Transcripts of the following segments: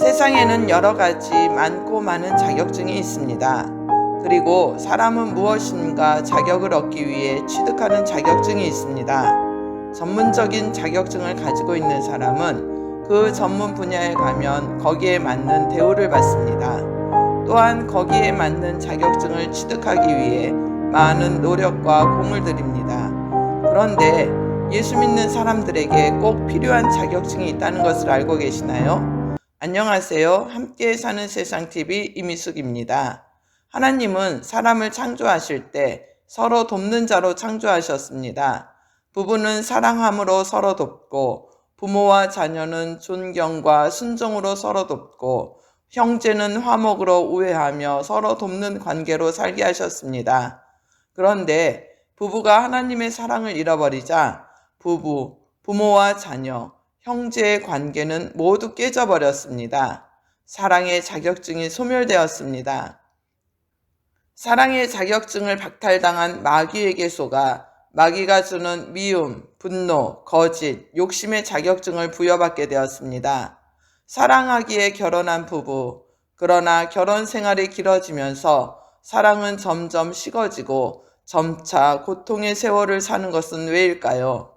세상에는 여러 가지 많고 많은 자격증이 있습니다. 그리고 사람은 무엇인가 자격을 얻기 위해 취득하는 자격증이 있습니다. 전문적인 자격증을 가지고 있는 사람은 그 전문 분야에 가면 거기에 맞는 대우를 받습니다. 또한 거기에 맞는 자격증을 취득하기 위해 많은 노력과 공을 들입니다. 그런데 예수 믿는 사람들에게 꼭 필요한 자격증이 있다는 것을 알고 계시나요? 안녕하세요. 함께 사는 세상TV 이미숙입니다. 하나님은 사람을 창조하실 때 서로 돕는 자로 창조하셨습니다. 부부는 사랑함으로 서로 돕고, 부모와 자녀는 존경과 순종으로 서로 돕고, 형제는 화목으로 우애하며 서로 돕는 관계로 살게 하셨습니다. 그런데 부부가 하나님의 사랑을 잃어버리자 부부, 부모와 자녀, 형제의 관계는 모두 깨져버렸습니다. 사랑의 자격증이 소멸되었습니다. 사랑의 자격증을 박탈당한 마귀에게 속아 마귀가 주는 미움, 분노, 거짓, 욕심의 자격증을 부여받게 되었습니다. 사랑하기에 결혼한 부부, 그러나 결혼 생활이 길어지면서 사랑은 점점 식어지고 점차 고통의 세월을 사는 것은 왜일까요?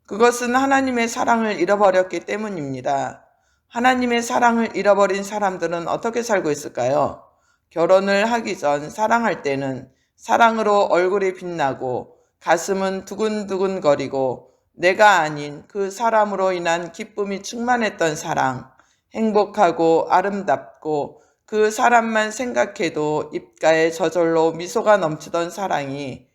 그것은 하나님의 사랑을 잃어버렸기 때문입니다. 하나님의 사랑을 잃어버린 사람들은 어떻게 살고 있을까요? 결혼을 하기 전 사랑할 때는 사랑으로 얼굴이 빛나고 가슴은 두근두근거리고 내가 아닌 그 사람으로 인한 기쁨이 충만했던 사랑, 행복하고 아름답고 그 사람만 생각해도 입가에 저절로 미소가 넘치던 사랑이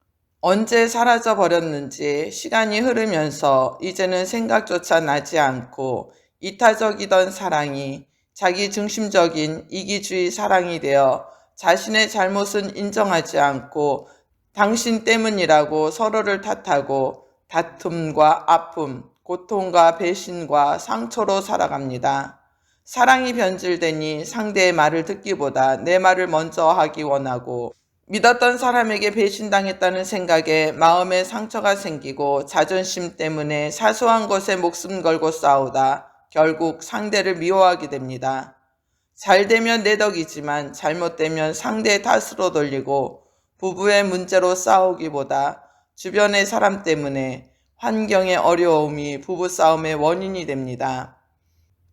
언제 사라져 버렸는지 시간이 흐르면서 이제는 생각조차 나지 않고 이타적이던 사랑이 자기 중심적인 이기주의 사랑이 되어 자신의 잘못은 인정하지 않고 당신 때문이라고 서로를 탓하고 다툼과 아픔, 고통과 배신과 상처로 살아갑니다. 사랑이 변질되니 상대의 말을 듣기보다 내 말을 먼저 하기 원하고 믿었던 사람에게 배신당했다는 생각에 마음에 상처가 생기고 자존심 때문에 사소한 것에 목숨 걸고 싸우다 결국 상대를 미워하게 됩니다. 잘 되면 내 덕이지만 잘못되면 상대의 탓으로 돌리고 부부의 문제로 싸우기보다 주변의 사람 때문에 환경의 어려움이 부부싸움의 원인이 됩니다.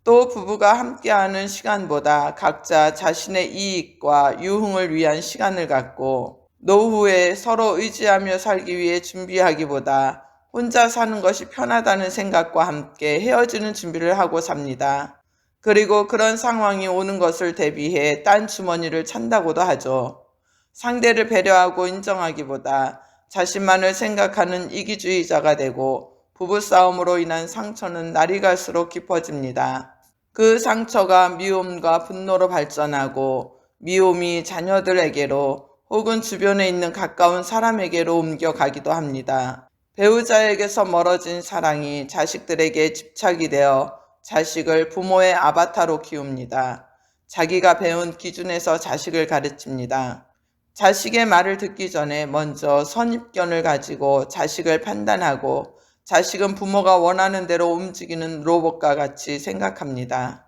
또 부부가 함께하는 시간보다 각자 자신의 이익과 유흥을 위한 시간을 갖고 노후에 서로 의지하며 살기 위해 준비하기보다 혼자 사는 것이 편하다는 생각과 함께 헤어지는 준비를 하고 삽니다. 그리고 그런 상황이 오는 것을 대비해 딴 주머니를 찬다고도 하죠. 상대를 배려하고 인정하기보다 자신만을 생각하는 이기주의자가 되고 부부싸움으로 인한 상처는 날이 갈수록 깊어집니다. 그 상처가 미움과 분노로 발전하고 미움이 자녀들에게로 혹은 주변에 있는 가까운 사람에게로 옮겨가기도 합니다. 배우자에게서 멀어진 사랑이 자식들에게 집착이 되어 자식을 부모의 아바타로 키웁니다. 자기가 배운 기준에서 자식을 가르칩니다. 자식의 말을 듣기 전에 먼저 선입견을 가지고 자식을 판단하고 자식은 부모가 원하는 대로 움직이는 로봇과 같이 생각합니다.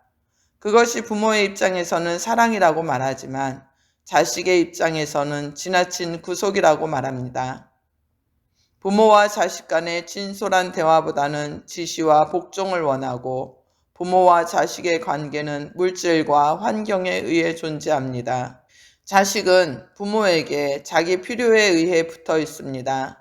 그것이 부모의 입장에서는 사랑이라고 말하지만 자식의 입장에서는 지나친 구속이라고 말합니다. 부모와 자식 간의 진솔한 대화보다는 지시와 복종을 원하고 부모와 자식의 관계는 물질과 환경에 의해 존재합니다. 자식은 부모에게 자기 필요에 의해 붙어 있습니다.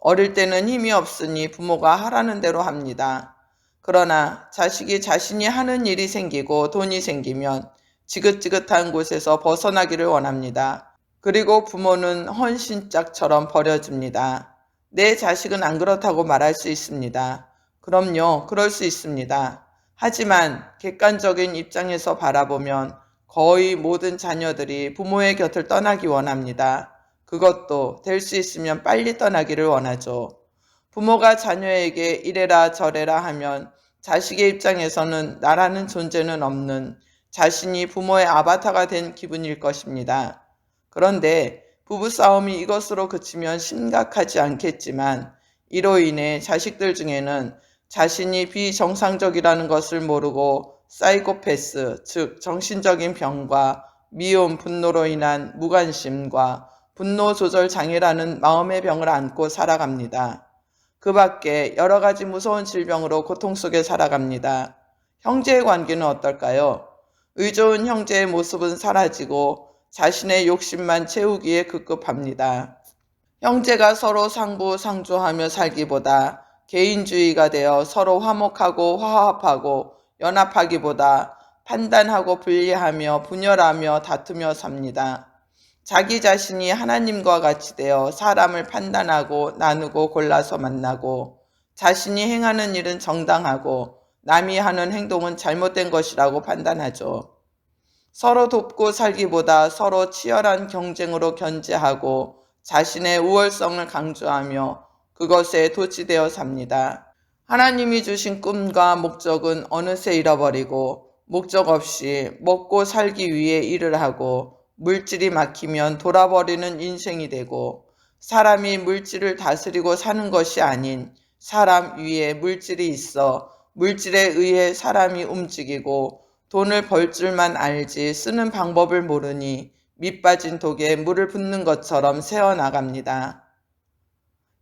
어릴 때는 힘이 없으니 부모가 하라는 대로 합니다. 그러나 자식이 자신이 하는 일이 생기고 돈이 생기면 지긋지긋한 곳에서 벗어나기를 원합니다. 그리고 부모는 헌신짝처럼 버려집니다. 내 자식은 안 그렇다고 말할 수 있습니다. 그럼요, 그럴 수 있습니다. 하지만 객관적인 입장에서 바라보면 거의 모든 자녀들이 부모의 곁을 떠나기 원합니다. 그것도 될 수 있으면 빨리 떠나기를 원하죠. 부모가 자녀에게 이래라 저래라 하면 자식의 입장에서는 나라는 존재는 없는 자신이 부모의 아바타가 된 기분일 것입니다. 그런데 부부싸움이 이것으로 그치면 심각하지 않겠지만 이로 인해 자식들 중에는 자신이 비정상적이라는 것을 모르고 사이코패스, 즉 정신적인 병과 미움, 분노로 인한 무관심과 분노 조절 장애라는 마음의 병을 안고 살아갑니다. 그 밖에 여러 가지 무서운 질병으로 고통 속에 살아갑니다. 형제의 관계는 어떨까요? 의좋은 형제의 모습은 사라지고 자신의 욕심만 채우기에 급급합니다. 형제가 서로 상부상조하며 살기보다 개인주의가 되어 서로 화목하고 화합하고 연합하기보다 판단하고 분리하며 분열하며 다투며 삽니다. 자기 자신이 하나님과 같이 되어 사람을 판단하고 나누고 골라서 만나고 자신이 행하는 일은 정당하고 남이 하는 행동은 잘못된 것이라고 판단하죠. 서로 돕고 살기보다 서로 치열한 경쟁으로 견제하고 자신의 우월성을 강조하며 그것에 도취되어 삽니다. 하나님이 주신 꿈과 목적은 어느새 잃어버리고 목적 없이 먹고 살기 위해 일을 하고 물질이 막히면 돌아버리는 인생이 되고 사람이 물질을 다스리고 사는 것이 아닌 사람 위에 물질이 있어 물질에 의해 사람이 움직이고 돈을 벌 줄만 알지 쓰는 방법을 모르니 밑 빠진 독에 물을 붓는 것처럼 새어나갑니다.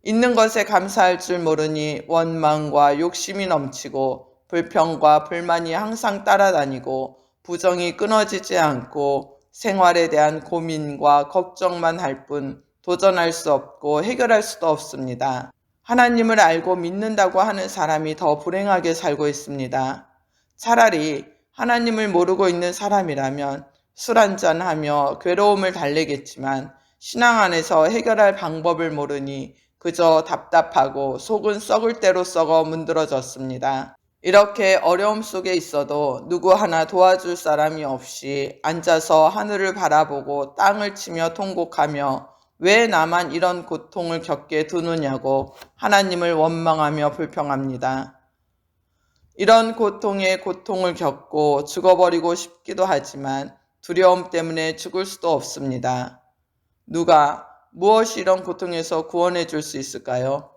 있는 것에 감사할 줄 모르니 원망과 욕심이 넘치고 불평과 불만이 항상 따라다니고 부정이 끊어지지 않고 생활에 대한 고민과 걱정만 할 뿐 도전할 수 없고 해결할 수도 없습니다. 하나님을 알고 믿는다고 하는 사람이 더 불행하게 살고 있습니다. 차라리 하나님을 모르고 있는 사람이라면 술 한잔하며 괴로움을 달래겠지만 신앙 안에서 해결할 방법을 모르니 그저 답답하고 속은 썩을 대로 썩어 문드러졌습니다. 이렇게 어려움 속에 있어도 누구 하나 도와줄 사람이 없이 앉아서 하늘을 바라보고 땅을 치며 통곡하며 왜 나만 이런 고통을 겪게 두느냐고 하나님을 원망하며 불평합니다. 이런 고통에 고통을 겪고 죽어버리고 싶기도 하지만 두려움 때문에 죽을 수도 없습니다. 누가 무엇이 이런 고통에서 구원해 줄 수 있을까요?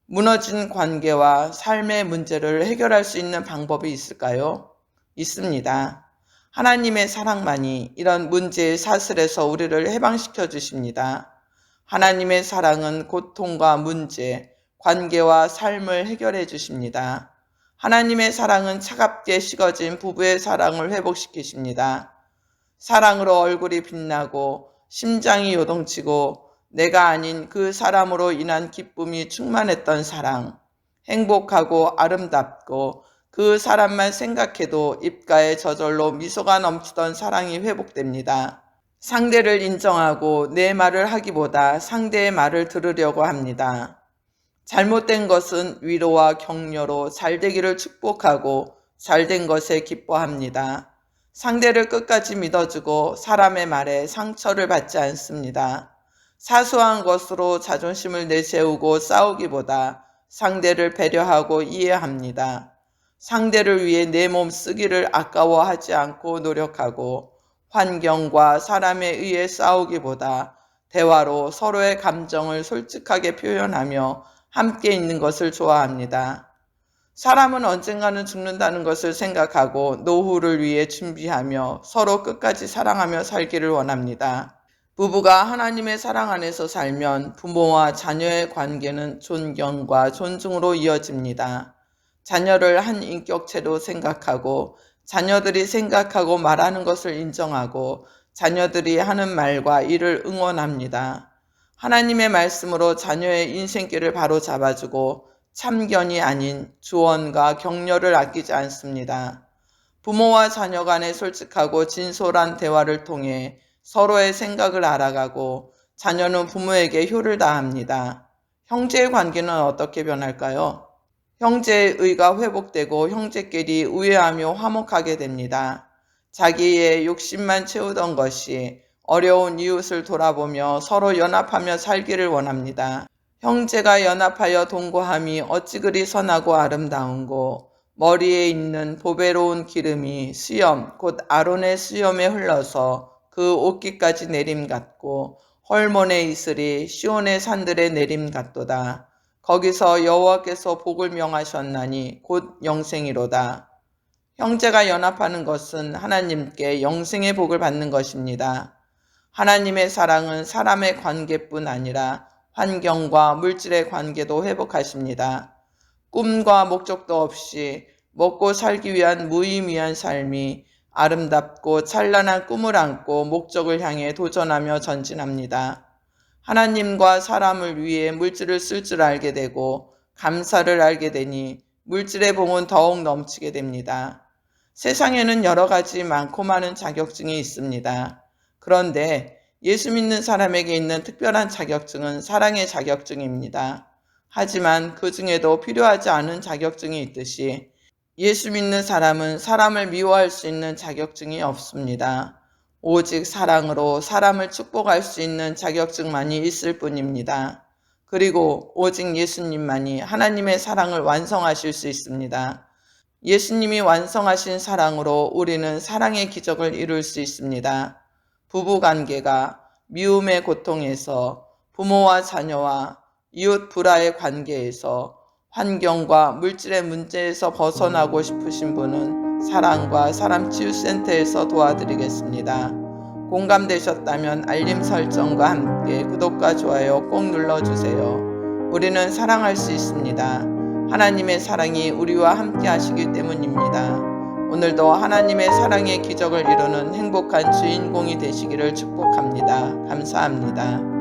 무너진 관계와 삶의 문제를 해결할 수 있는 방법이 있을까요? 있습니다. 하나님의 사랑만이 이런 문제의 사슬에서 우리를 해방시켜 주십니다. 하나님의 사랑은 고통과 문제, 관계와 삶을 해결해 주십니다. 하나님의 사랑은 차갑게 식어진 부부의 사랑을 회복시키십니다. 사랑으로 얼굴이 빛나고 심장이 요동치고 내가 아닌 그 사람으로 인한 기쁨이 충만했던 사랑, 행복하고 아름답고 그 사람만 생각해도 입가에 저절로 미소가 넘치던 사랑이 회복됩니다. 상대를 인정하고 내 말을 하기보다 상대의 말을 들으려고 합니다. 잘못된 것은 위로와 격려로 잘되기를 축복하고 잘된 것에 기뻐합니다. 상대를 끝까지 믿어주고 사람의 말에 상처를 받지 않습니다. 사소한 것으로 자존심을 내세우고 싸우기보다 상대를 배려하고 이해합니다. 상대를 위해 내 몸 쓰기를 아까워하지 않고 노력하고 환경과 사람에 의해 싸우기보다 대화로 서로의 감정을 솔직하게 표현하며 함께 있는 것을 좋아합니다. 사람은 언젠가는 죽는다는 것을 생각하고 노후를 위해 준비하며 서로 끝까지 사랑하며 살기를 원합니다. 부부가 하나님의 사랑 안에서 살면 부모와 자녀의 관계는 존경과 존중으로 이어집니다. 자녀를 한 인격체로 생각하고 자녀들이 생각하고 말하는 것을 인정하고 자녀들이 하는 말과 일을 응원합니다. 하나님의 말씀으로 자녀의 인생길을 바로 잡아주고 참견이 아닌 조언과 격려를 아끼지 않습니다. 부모와 자녀 간의 솔직하고 진솔한 대화를 통해 서로의 생각을 알아가고 자녀는 부모에게 효를 다합니다. 형제의 관계는 어떻게 변할까요? 형제의 의가 회복되고 형제끼리 우애하며 화목하게 됩니다. 자기의 욕심만 채우던 것이 어려운 이웃을 돌아보며 서로 연합하며 살기를 원합니다. 형제가 연합하여 동거함이 어찌 그리 선하고 아름다운고 머리에 있는 보배로운 기름이 수염 곧 아론의 수염에 흘러서 그 옷깃까지 내림 같고 헐몬의 이슬이 시온의 산들에 내림 같도다. 거기서 여호와께서 복을 명하셨나니 곧 영생이로다. 형제가 연합하는 것은 하나님께 영생의 복을 받는 것입니다. 하나님의 사랑은 사람의 관계뿐 아니라 환경과 물질의 관계도 회복하십니다. 꿈과 목적도 없이 먹고 살기 위한 무의미한 삶이 아름답고 찬란한 꿈을 안고 목적을 향해 도전하며 전진합니다. 하나님과 사람을 위해 물질을 쓸 줄 알게 되고 감사를 알게 되니 물질의 봉은 더욱 넘치게 됩니다. 세상에는 여러 가지 많고 많은 자격증이 있습니다. 그런데 예수 믿는 사람에게 있는 특별한 자격증은 사랑의 자격증입니다. 하지만 그 중에도 필요하지 않은 자격증이 있듯이 예수 믿는 사람은 사람을 미워할 수 있는 자격증이 없습니다. 오직 사랑으로 사람을 축복할 수 있는 자격증만이 있을 뿐입니다. 그리고 오직 예수님만이 하나님의 사랑을 완성하실 수 있습니다. 예수님이 완성하신 사랑으로 우리는 사랑의 기적을 이룰 수 있습니다. 부부관계가 미움의 고통에서, 부모와 자녀와 이웃 불화의 관계에서, 환경과 물질의 문제에서 벗어나고 싶으신 분은 사랑과 사람치유센터에서 도와드리겠습니다. 공감되셨다면 알림 설정과 함께 구독과 좋아요 꼭 눌러주세요. 우리는 사랑할 수 있습니다. 하나님의 사랑이 우리와 함께 하시기 때문입니다. 오늘도 하나님의 사랑의 기적을 이루는 행복한 주인공이 되시기를 축복합니다. 감사합니다.